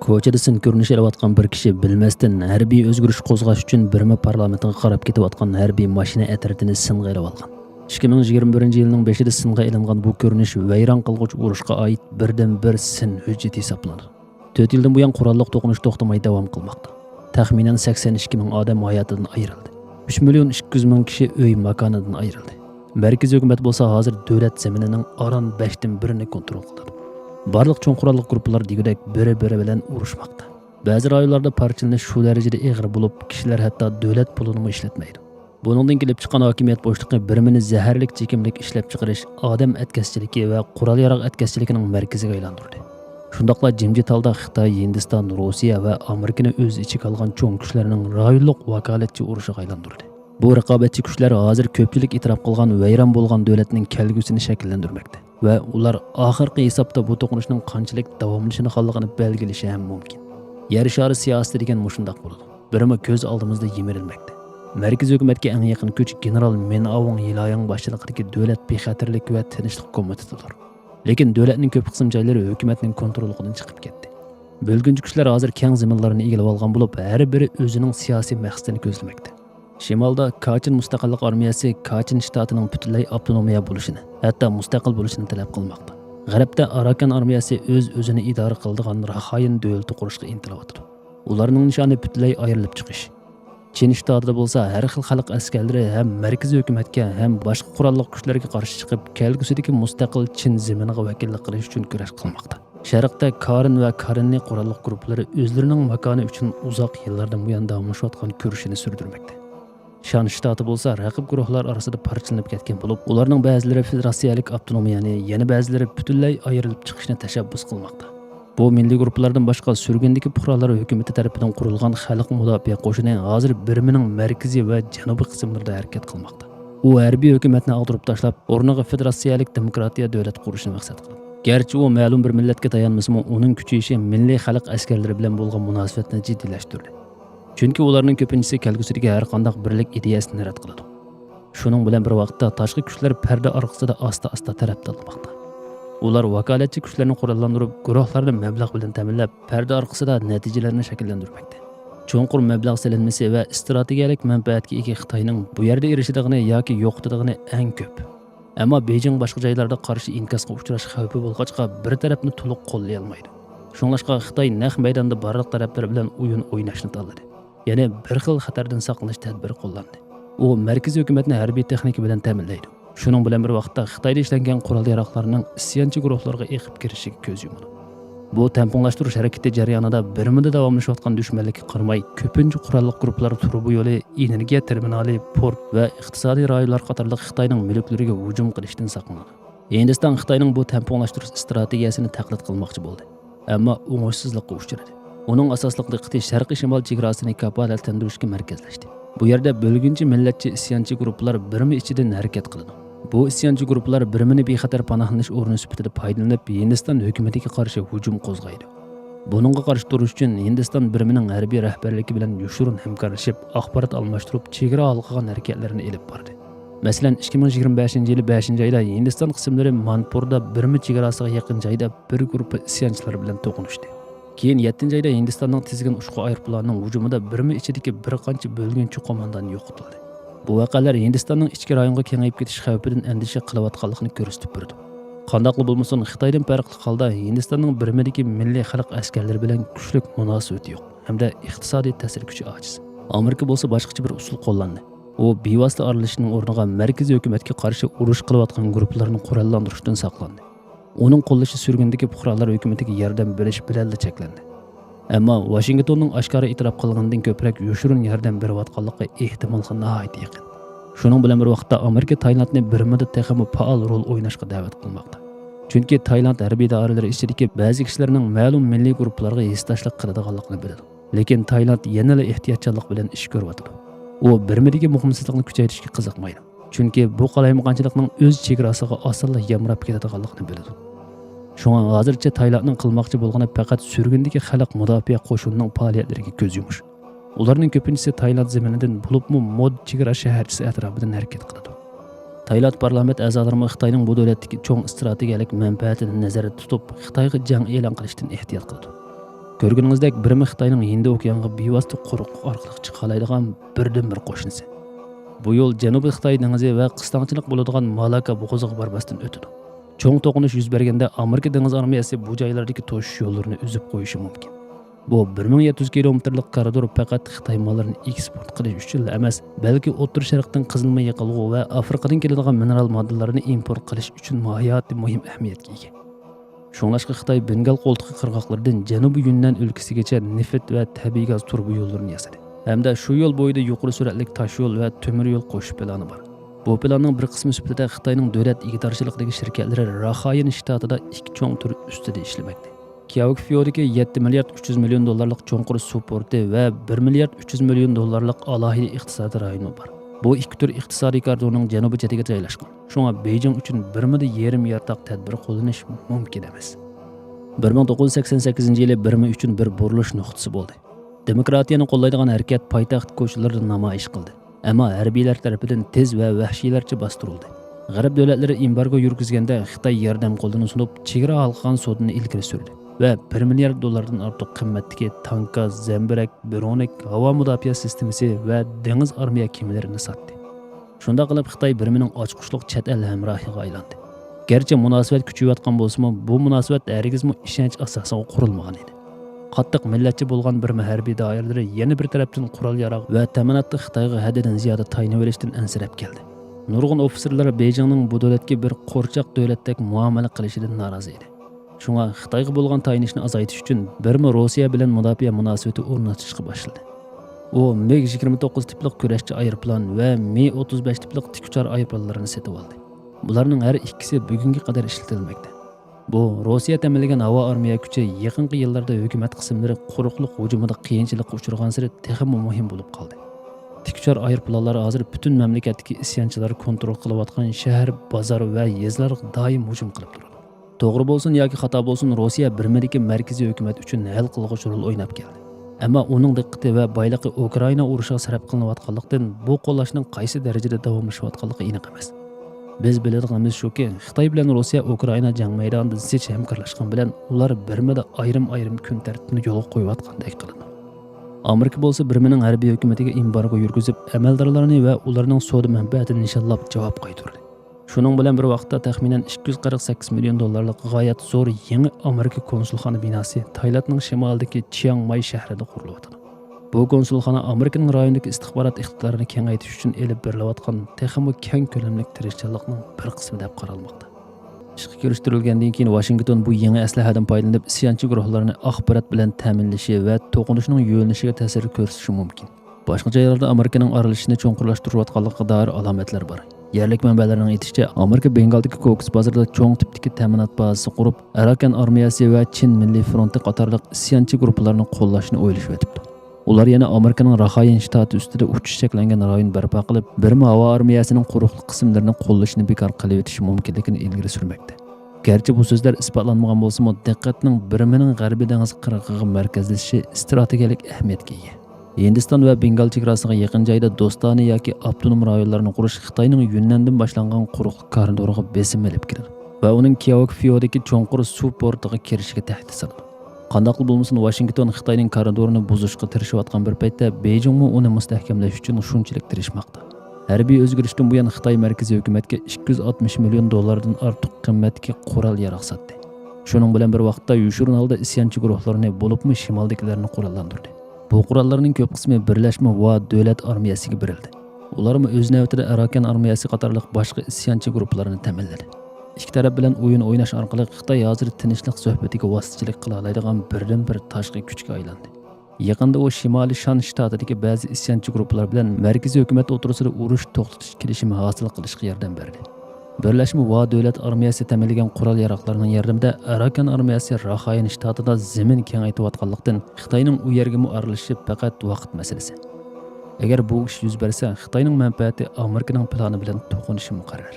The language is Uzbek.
Ko'chada sin ko'rinish olayotgan bir kishi bilmasdan harbiy o'zgarish qo'zg'ash uchun Birma parlamentiga qarab ketayotgan harbiy mashina atritini singa ilib olgan. 2021 yilning 5-ida singa ilingan bu ko'rinish vayron qilg'uchi urushga oid birdan-bir sin hujjati hisoblanadi. 4 yildan buyon qurolliq to'qinish to'xtamay davom qilmoqda. Taxminan 82 ming odam hayotidan ayrildi. 3 million 200 ming kishi uy makonidan ayrildi. Markaziy hukumat bo'lsa hozir davlat zaminining aron 5dan 1ni kontrol qiladi. Barliq cho'ng qurolliq gruppalar degudek biri-biri bilan urushmoqda. Ba'zi rayonlarda parchalanish shu darajada og'ir bo'lib, kishilar hatto davlat pulini ishlatmaydi. Buningdan kelib chiqqan hokimiyat boshlig'i birmini zaharlik chekimlik ishlab chiqarish, odam atkaschiligi va qurol-yarog' atkaschiligining markaziga aylantirdi. Shundaqla jimjit holda Xitoy, Hindiston, Rossiya va Amerikani o'z ichiga olgan cho'ng kuchlarning rayonlik vakolatchi urushiga aylantirdi. Bu raqobatchi kuchlar hozir ko'pchilik e'tirof qilgan vayron bo'lgan davlatning kelgusini shakllantirmoqda va ular oxirgi hisobda bu to'qinishning qanchalik davomlashishini belgilashi ham mumkin. Yer shari siyosati degan mushundoq bo'ladi. Birma ko'z oldimizda yemirilmoqda. Markaziy hukumatga eng yaqin kuch general Men Aung Hlaing boshchiligidagi davlat bexatarlik va tinchlik komitetidir. Lekin davlatning ko'p qism joylari hukumatning kontrolidan chiqib ketdi. Bölgünchi kuchlar hozir keng zaminlarni egallab olgan bo'lib, har biri o'zining siyosiy maqsadini ko'zlamoqda. Shimolda Kachin mustaqillik armiyasi Kachin shtatining butunlay avtonomiya bo'lishini, hatto mustaqil bo'lishini talab qilmoqda. G'arbda Arakan armiyasi o'z-o'zini idora qiladigan Rakhine davlati qurishga intilyapti. Ularning nishoni butunlay ayrilib chiqish. Chin shtatida bo'lsa har xil xalq askarlari ham markaziy hukumatga ham boshqa qurolli kuchlarga qarshi chiqib, kelgusidagi mustaqil Chin zaminiga vakillik qilish uchun kurash qilmoqda. Sharqda Karin va Karinni qurolli guruhlari o'zlarining makoni uchun uzoq yillardan buyon davomlashayotgan kurashini sürdürmoqda. Shan shtati bo'lsa raqib guruhlar orasida parchalanib ketgan bo'lib, ularning ba'zilari federatsiyalik avtonomiyani, yana ba'zilari butunlay ayrilib chiqishni tashabbus qilmoqda. Bu milliy guruhlardan boshqa surgundagi fuqarolar hukumatı tomonidan qurilgan xalq mudofaa qo'shini hozir Birmaning markaziy va janubiy qismlarida harakat qilmoqda. U harbiy hukumatni ag'dirib tashlab, o'rniga federatsiyalik demokratiya davlat qurishni maqsad qildi. Garchi u ma'lum bir millatga tayanmasmi, uning kuchayishi milliy xalq askarlari bilan bo'lgan munosabatni jiddiylashtirdi. Chunki ularning ko'pinchisi kelgusidagi har qanday birlik ideyasini rad qiladi. Shuning bilan bir vaqtda tashqi kuchlar parda orqasida asta-asta tarafdorlamoqda. Ular vakolatchi kuchlarni qurollantirib, guruhlarni mablag' bilan ta'minlab, parda orqasida natijalarni shakllantirmoqda. Cho'nqur mablag' silinmasi va strategik manfaatga ega Xitoyning bu yerda erishidigini yoki yo'qotidigini eng ko'p. Ammo Beijing boshqa joylarda qarshi inkasga uchrash xavfi bo'lg'achqa bir tarafni to'liq qo'llay olmaydi. Shunglashqa Xitoy naq maydonda barliq taraflar bilan o'yin o'ynashni tanladi. Ya'ni bir xil xatardan saqlanish tadbiri qo'llandi. U markaziy hukumatni harbiy texnika bilan ta'minlaydi. Shuning bilan bir vaqtda Xitoyda ishlangan qurol yaroqlarining isyonchi guruhlarga eqib kirishiga ko'z yumadi. Bu tamponglashtirish harakati jarayonida Birmada davomlashayotgan dushmanlikka qaramay, ko'pincha qurolli guruhlar turbu yo'li, energiya terminali, port va iqtisodiy rayonlar qatorliq Xitoyning mulklariga hujum qilishdan saqlanadi. Hindiston Xitoyning bu tamponglashtirish strategiyasini taqlid qilmoqchi bo'ldi, ammo o'ng'ishsizlikka uchradi. Uning asosliq diqqati sharqiy shimol chegarasini kafolatlantirishga markazlashdi. Bu yerda bölgünchi millatchi isyonchi guruhlar Birma ichidan harakat qiladi. Bu isyonchi guruhlar Birmani bexatar panohlanish o'rni sifatida foydalanib, Hindiston hukumatiga qarshi hujum qo'zg'aydi. Buningga qarshi turish uchun Hindiston Birmaning harbiy rahbarligi bilan yoshirin hamkorlashib, axborot almashtirib, chegara olqigan harakatlarni elib bordi. Masalan, 2025-yili 5-oyda Hindiston qismlari Manipurda Birma chegarasiga yaqin joyda bir guruh isyonchilar bilan to'qnashdi. Keyin 7-oyda Hindistonning tizgin ushqu aeroplanining hujumida Birma ichidagi bir qancha bölgünchi qo'mondon yo'qotildi. Bu voqealar Hindistonning ichki rayonga kengayib ketish xavfidan andisha qilayotganligini ko'rsatib berdi. Qandaqli bo'lmasin, Xitoydan farqli holda Hindistonning Birmadagi milliy xalq askarlari bilan kuchli munosabati yo'q hamda iqtisodiy ta'sir kuchi ojiz. Amerika bo'lsa boshqacha bir usul qo'llandi. U bevosita aralashishning o'rniga markaziy hukumatga qarshi urush qilayotgan guruhlarni qurollantirishdan saqlandi. Uning qo'llashi surgundagi fuqarolar hukumatiga yordam berish bilan cheklandi. Ammo Washingtonning oshkora e'tirof qilgandan ko'proq yoshirin yordam berayotganligi ehtimolga nihoyat yaqin. Shuning bilan bir vaqtda Amerika Tailandni Birmada texmi faol rol o'ynashga da'vat qilmoqda. Chunki Tailand harbiy doiralari ichidagi ba'zi kishilarning ma'lum milliy guruhlarga hissdoshlik qiladiganligini biladi. Lekin Tailand yanada ehtiyotkorlik bilan ish ko'ryapti. U Birmadagi muhimsizlikni kuchaytirishga qiziqmaydi. Chunki bu qalaymiqanchilikning o'z chegarasiga osonla yamrab ketadiganligini biladi. Shunga hozircha Tailandning qilmoqchi bo'lgani faqat surgundagi xalq mudofaa qo'shinining faoliyatlariga ko'z yumish. Ularning ko'pinchisi Tailand zaminidan bo'libmi mod chegara shaharchisi atrofidan harakat qiladi. Tailand parlament a'zolari Xitoyning bu davlatdagi cho'ng strategik manfaatini nazarda tutib, Xitoyga jang e'lon qilishdan ehtiyot qildi. Ko'rganingizdek, birmi Xitoyning Hind okeaniga bevosita quruqlik orqali chiqa oladigan birdan-bir qo'shnisi. Bu yo'l Janubiy Xitoy dengizi va qistonchilik bo'ladigan Malaka bo'g'oziga bormasdan o'tadi. Cho'ng to'qinish yuz berganda Amerika dengiz armiyasi bu joylardagi to'sish yo'llarini uzib qo'yishi mumkin. Bu 1700 kilometrlik koridor faqat Xitoy mollarini eksport qilish uchun emas, balki O'rta Sharqdan qizilma yiqilg'u va Afrikadan keladigan mineral moddalarni import qilish uchun nihoyatda muhim ahamiyatga ega. Shunglashqa Xitoy Bengal qo'ltiqi qirg'oqlaridan Janubiy Yunnan o'lkasigacha neft va tabiiy gaz turbi yo'llarini yasadi. Hamda shu yo'l bo'yida yuqori sur'atli tosh yo'l va temir yo'l qo'shish plani bor. Bu planning bir qismi sifatida Xitoyning davlat ig'dorchiligidagi shirkatlari Rakhine shtatida ikki cho'ng tur ustida ishlamoqda. Kiyavik Fyordagi 7 milliard 300 million dollarlik cho'nqur suv porti va 1 milliard 300 million dollarlik alohida iqtisodiy rayoni bor. Bu ikki tur iqtisodiy koridorning janubiy chetiga joylashgan. Shunga Beijing uchun 1,5 yartaq tadbir qo'llanish mumkin emas. 1988-yili Birma uchun bir burilish nuqtasi bo'ldi. Demokratiyani qo'llaydigan harakat poytaxt ko'chalarida namoyish qildi. Ammo harbiylar tomonidan tez va vahshiylarcha bostirildi. G'arb davlatlari embargo yurgizganda Xitoy yordam qo'lini sunib, chegara halqan sodini ilgari surdi va 1 milliard dollardan ortiq qimmatdagi tanka, zambirak, dronik, havo mudofaa sistemasi va dengiz armiya kemalarini sotdi. Shunda qilib Xitoy Birmaning ochqushliq chet el hamrohiga aylandi. Garchi munosabat kuchayotgan bo'lsa-mu, bu munosabat hargizmi ishonch asosiga qurilmagan edi. Qattiq millatchi bo'lgan bir harbiy doiralari yana bir tarafdan qurol-yarog' va ta'minotni Xitoyga haddidan ziyoda tayinib olishdan ansirab keldi. Nurg'un ofitserlar Beijingning bu davlatga bir qo'rchoq davlatdek muomala qilishidan norozi edi. Shunga Xitoyga bo'lgan tayinishni azaytish uchun Birma Rossiya bilan mudofaa munosabati o'rnatishga boshladi. U MiG-29 tiplik kurashchi aeroplan va Mi-35 tiplik tikuchar aeroplanlarini sotib oldi. Bularning har ikkisi bugunga qadar ishlatilmoqda. Bu Rossiya ta'minlagan havo armiya kuchi yaqinqi yillarda hukumat qismlari quruqlik hujumida qiyinchilikqa uchragan sari texmi muhim bo'lib qoldi. Tikuchar aeroplanlar hozir butun mamlakatdagi isyonchilar kontrol qilayotgan shahar, bozor va yezlarga doim hujum qilib turadi. To'g'ri bo'lsin yoki xato bo'lsin, Rossiya Birmadagi markaziy hukumat uchun hal qilg'uchi rol o'ynab keldi. Ammo uning diqqati va boyligi Ukraina urushiga sarf qilinayotganlikdan bu qo'llashning qaysi darajada davomlashayotganligi aniq emas. Biz biladiganimiz shuki, Xitoy bilan Rossiya Ukraina jang maydonida zich hamkorlashgan bilan ular Birmada ayrim-ayrim kun tartibini yo'lga qo'yayotgandek qilindi. Amerika bo'lsa Birmaning harbiy hukumatiga embargo yurgizib, amaldorlarni va ularning savdo manfaatini nishonlab javob qaytardi. Shuning bilan bir vaqtda taxminan 248 million dollarlik g'oyat zo'r yangi Amerika konsulxona binosi Tailandning shimolidagi Chiang Mai shahrida qurilyapti. Bu konsulxona Amerikaning rayondagi istixborot iqtidorini kengaytirish uchun elib berilayotgan texnik keng ko'lamli tirishchilikning bir qismi deb qaralmoqda. Ishga kirishtirilgandan keyin Washington bu yangi aslahadan foydalanib isyonchi guruhlarni axborot bilan ta'minlashi va to'qinishning yo'nalishiga ta'sir ko'rsatishi mumkin. Boshqa joylarda Amerikaning aralashishini cho'nqurlashtirayotganligiga doir alomatlar bor. Yerlik manbalarning aytishicha, Amerika Bengaldagi Koks bozorida cho'ng tipdagi ta'minot bazasi qurib, Arakan armiyasi va Chin Milliy fronti qatorliq isyonchi guruhlarni qo'llashni o'ylashib o'tibdi. Ular yana Amerikaning Rakhine shtati ustida uchish cheklangan rayon barpo qilib, Birma havo armiyasining quruqlik qismlarini qo'llashni bekor qilib o'tish mumkinligini ilgari surmoqda. Garchi bu so'zlar isbotlanmagan bo'lsa-mu, diqqatning Birmaning g'arbiy dengiz qirg'og'iga markazlashishi strategik ahamiyatga ega. Hindiston va Bengal chegarasiga yaqin joyda do'stona yoki avtonom rayonlarni qurish Xitoyning Yunnandan boshlangan quruqlik koridoriga besim olib kiradi va uning Kiyavik Fyordagi cho'nqur suv portiga kirishiga tahdid soladi. Qandaqli bo'lmasin, Washington Xitoyning koridorini buzishga tirishayotgan bir paytda Beijingmi uni mustahkamlash uchun shunchalik tirishmoqda. Harbiy o'zgarishdan buyon Xitoy markaziy hukumatga 260 million dollardan ortiq qimmatga qurol-yarog' sotdi. Shuning bilan bir vaqtda yoshirin holda isyonchi guruhlarni bo'libmi shimoldagilarni qurollantirdi. Bu qurollarning ko'p qismi birlashma va davlat armiyasiga berildi. Ularmi o'z navbatida Arakan armiyasi qatorliq boshqa isyonchi guruhlarni ta'minladi. Ikki taraf bilan o'yin o'ynash orqali Xitoy hozir tinchlik suhbatiga vositachilik qila oladigan birdan-bir tashqi kuchga aylandi. Yaqinda u Shimoliy Shan shtatidagi ba'zi isyonchi guruhlar bilan markaziy hukumat o'tirisida urush to'xtatish kelishimi hosil qilishga yordam berdi. Birlashma va davlat armiyasi ta'minlagan qurol-yarog'larning yordamida Arakan armiyasi Rakhine shtatida zamin kengaytirayotganlikdan Xitoyning u yerga aralishishi faqat vaqt masalasi. Agar bu ish yuz bersa, Xitoyning manfaati Amerikaning plani bilan to'qinishi muqarrar.